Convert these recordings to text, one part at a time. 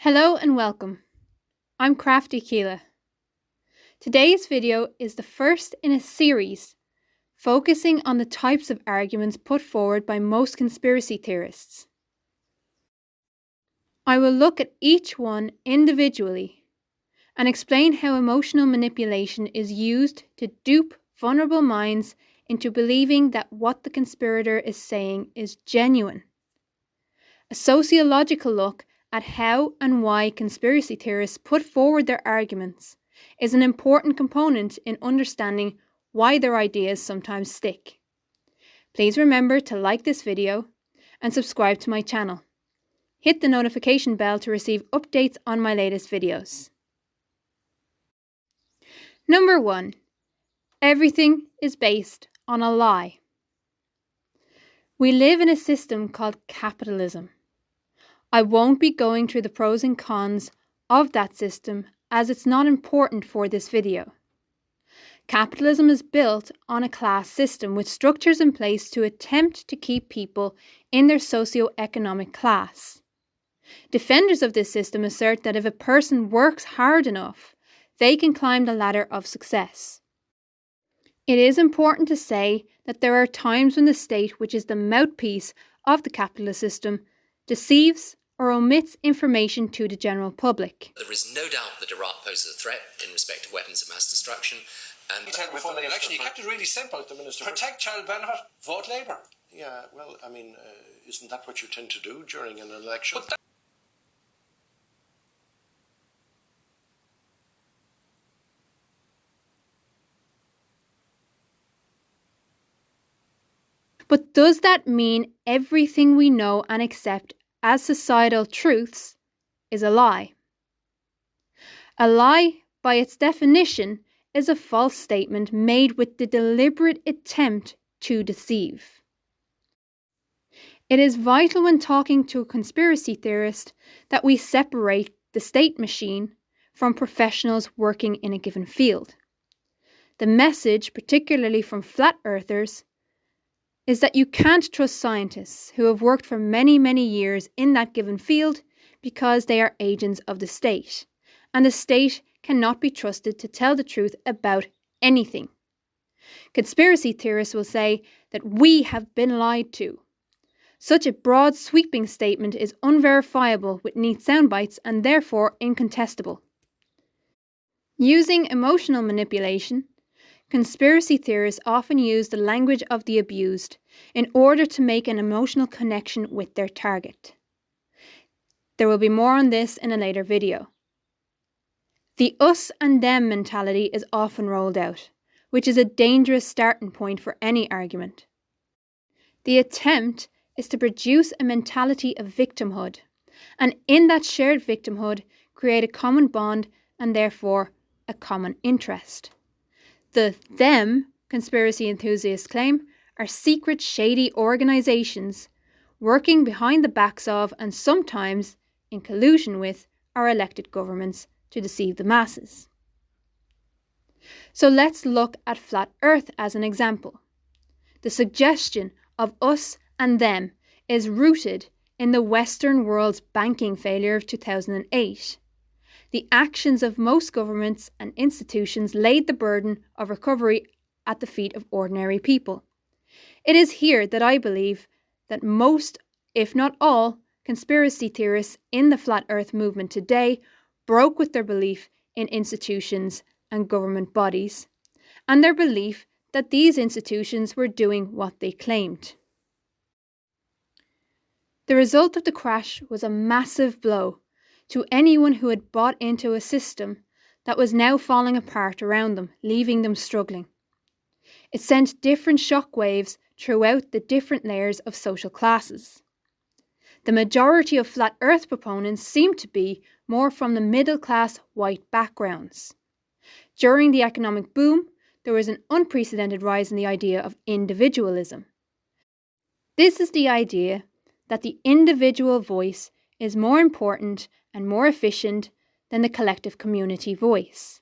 Hello and welcome. I'm Crafty Keela. Today's video is the first in a series focusing on the types of arguments put forward by most conspiracy theorists. I will look at each one individually and explain how emotional manipulation is used to dupe vulnerable minds into believing that what the conspirator is saying is genuine. A sociological look at how and why conspiracy theorists put forward their arguments is an important component in understanding why their ideas sometimes stick. Please remember to like this video and subscribe to my channel. Hit the notification bell to receive updates on my latest videos. Number 1. Everything is based on a lie. We live in a system called capitalism. I won't be going through the pros and cons of that system as it's not important for this video. Capitalism is built on a class system with structures in place to attempt to keep people in their socio-economic class. Defenders of this system assert that if a person works hard enough, they can climb the ladder of success. It is important to say that there are times when the state, which is the mouthpiece of the capitalist system, deceives or omits information to the general public. There is no doubt that Iraq poses a threat in respect of weapons of mass destruction. And before the election, you kept it really simple. The minister protect child benefit, vote Labour. Yeah, well, I mean, isn't that what you tend to do during an election? But does that mean everything we know and accept as societal truths is a lie? A lie, by its definition, is a false statement made with the deliberate attempt to deceive. It is vital when talking to a conspiracy theorist that we separate the state machine from professionals working in a given field. The message, particularly from flat earthers, is that you can't trust scientists who have worked for many, many years in that given field because they are agents of the state, and the state cannot be trusted to tell the truth about anything. Conspiracy theorists will say that we have been lied to. Such a broad, sweeping statement is unverifiable with neat soundbites and therefore incontestable. Using emotional manipulation, conspiracy theorists often use the language of the abused in order to make an emotional connection with their target. There will be more on this in a later video. The us and them mentality is often rolled out, which is a dangerous starting point for any argument. The attempt is to produce a mentality of victimhood, and in that shared victimhood, create a common bond and therefore a common interest. The them, conspiracy enthusiasts claim, are secret, shady organisations working behind the backs of and sometimes in collusion with our elected governments to deceive the masses. So let's look at Flat Earth as an example. The suggestion of us and them is rooted in the Western world's banking failure of 2008. The actions of most governments and institutions laid the burden of recovery at the feet of ordinary people. It is here that I believe that most, if not all, conspiracy theorists in the Flat Earth movement today broke with their belief in institutions and government bodies, and their belief that these institutions were doing what they claimed. The result of the crash was a massive blow to anyone who had bought into a system that was now falling apart around them, leaving them struggling. It sent different shockwaves throughout the different layers of social classes. The majority of flat earth proponents seemed to be more from the middle class white backgrounds. During the economic boom, there was an unprecedented rise in the idea of individualism. This is the idea that the individual voice is more important and more efficient than the collective community voice.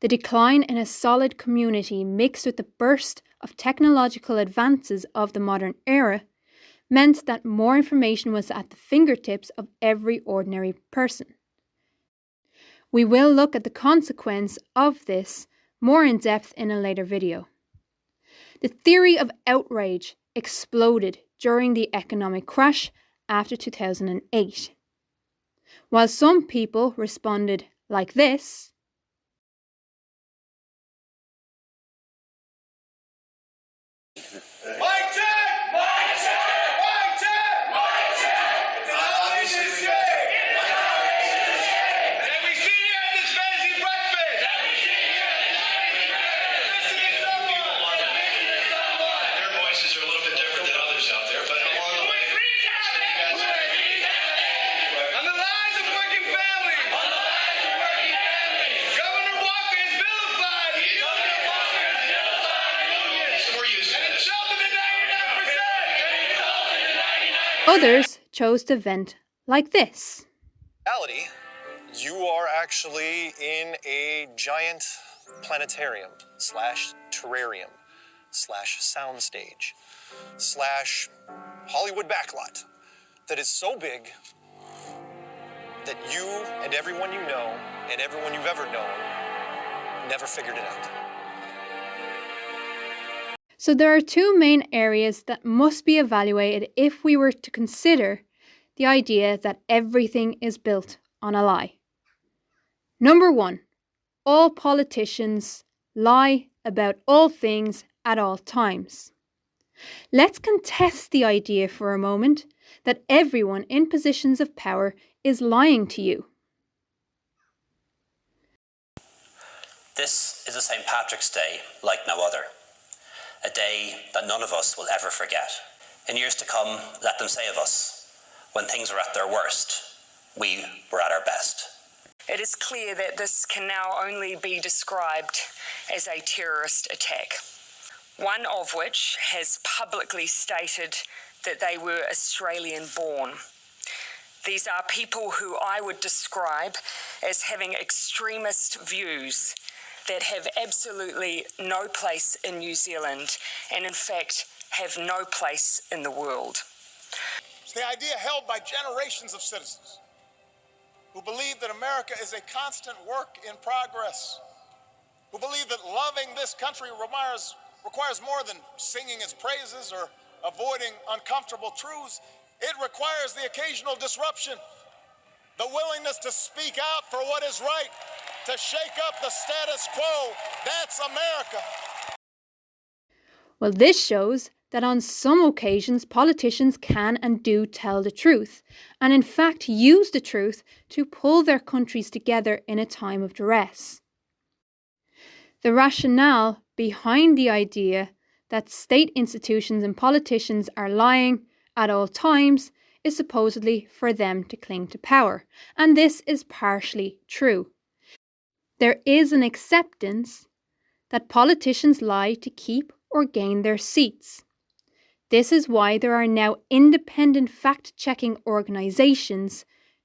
The decline in a solid community mixed with the burst of technological advances of the modern era meant that more information was at the fingertips of every ordinary person. We will look at the consequence of this more in depth in a later video. The theory of outrage exploded during the economic crash after 2008. While some people responded like this, others chose to vent like this. Reality, you are actually in a giant planetarium / terrarium / soundstage / Hollywood backlot that is so big that you and everyone you know and everyone you've ever known never figured it out. So there are two main areas that must be evaluated if we were to consider the idea that everything is built on a lie. Number one, all politicians lie about all things at all times. Let's contest the idea for a moment that everyone in positions of power is lying to you. This is a St. Patrick's Day like no other. A day that none of us will ever forget. In years to come, let them say of us, when things were at their worst, we were at our best. It is clear that this can now only be described as a terrorist attack, one of which has publicly stated that they were Australian born. These are people who I would describe as having extremist views that have absolutely no place in New Zealand and in fact have no place in the world. It's the idea held by generations of citizens who believe that America is a constant work in progress, who believe that loving this country requires more than singing its praises or avoiding uncomfortable truths. It requires the occasional disruption, the willingness to speak out for what is right, to shake up the status quo. That's America. Well, this shows that on some occasions politicians can and do tell the truth, and in fact use the truth to pull their countries together in a time of duress. The rationale behind the idea that state institutions and politicians are lying at all times is supposedly for them to cling to power, and this is partially true. There is an acceptance that politicians lie to keep or gain their seats. This is why there are now independent fact-checking organisations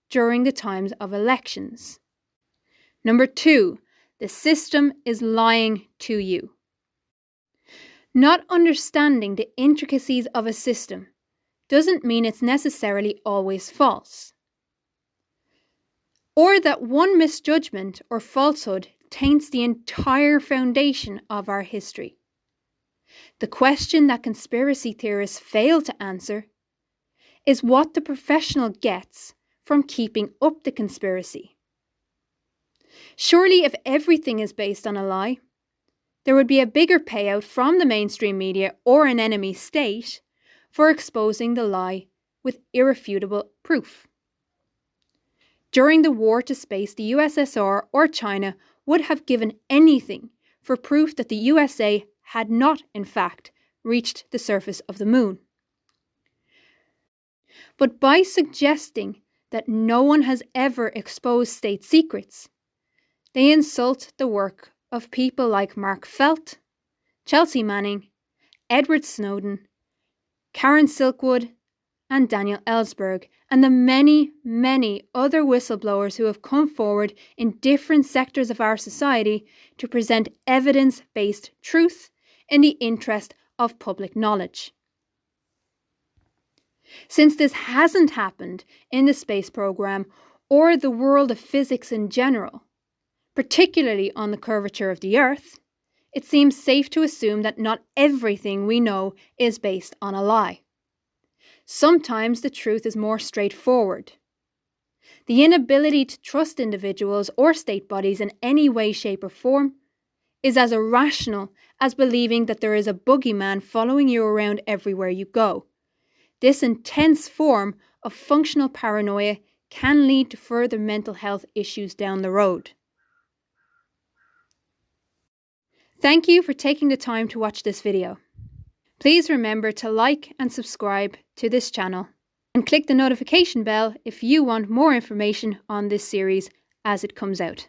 during the times of elections. Number two, the system is lying to you. Not understanding the intricacies of a system doesn't mean it's necessarily always false, or that one misjudgment or falsehood taints the entire foundation of our history. The question that conspiracy theorists fail to answer is what the professional gets from keeping up the conspiracy. Surely, if everything is based on a lie, there would be a bigger payout from the mainstream media or an enemy state for exposing the lie with irrefutable proof. During the war to space, the USSR or China would have given anything for proof that the USA had not, in fact, reached the surface of the moon. But by suggesting that no one has ever exposed state secrets, they insult the work of people like Mark Felt, Chelsea Manning, Edward Snowden, Karen Silkwood, and Daniel Ellsberg, and the many, many other whistleblowers who have come forward in different sectors of our society to present evidence-based truth in the interest of public knowledge. Since this hasn't happened in the space program or the world of physics in general, particularly on the curvature of the Earth, it seems safe to assume that not everything we know is based on a lie. Sometimes the truth is more straightforward. The inability to trust individuals or state bodies in any way, shape, or form is as irrational as believing that there is a boogeyman following you around everywhere you go. This intense form of functional paranoia can lead to further mental health issues down the road. Thank you for taking the time to watch this video. Please remember to like and subscribe to this channel and click the notification bell if you want more information on this series as it comes out.